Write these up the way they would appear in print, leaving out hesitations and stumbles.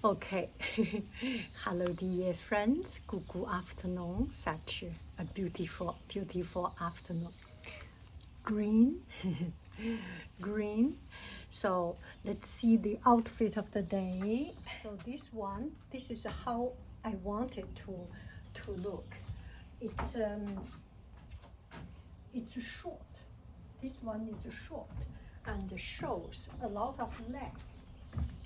Okay. Hello, dear friends. Good afternoon. Such a beautiful, beautiful afternoon. Green, green. So let's see the outfit of the day. So this is how I want it to look. It's short. This one is short and shows a lot of leg.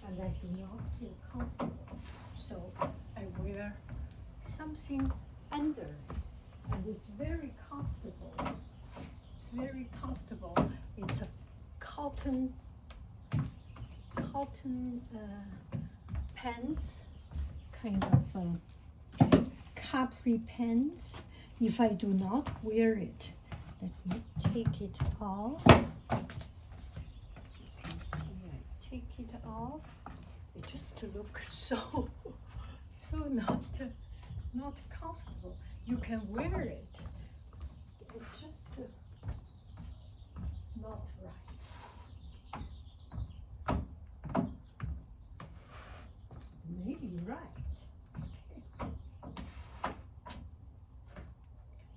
And I do not feel comfortable, so I wear something under, and it's very comfortable. It's very comfortable. It's a cotton pants, kind of capri pants. If I do not wear it, let me take it off. Take it off. It just looks so not comfortable. You can wear it. It's just not right. Maybe right.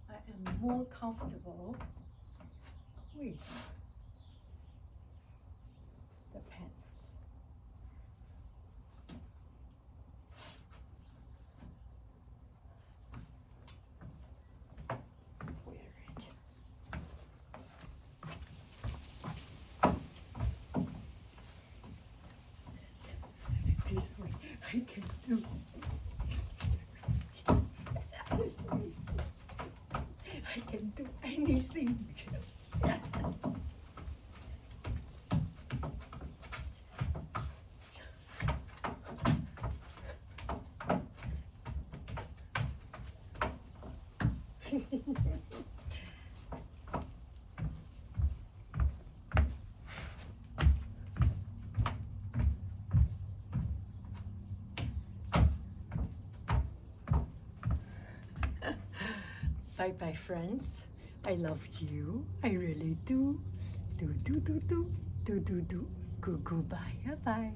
I am more comfortable with the pants. Wear it. This way I can do. I can do anything. Bye bye, friends. I love you. I really do. Do. Goodbye. Bye bye.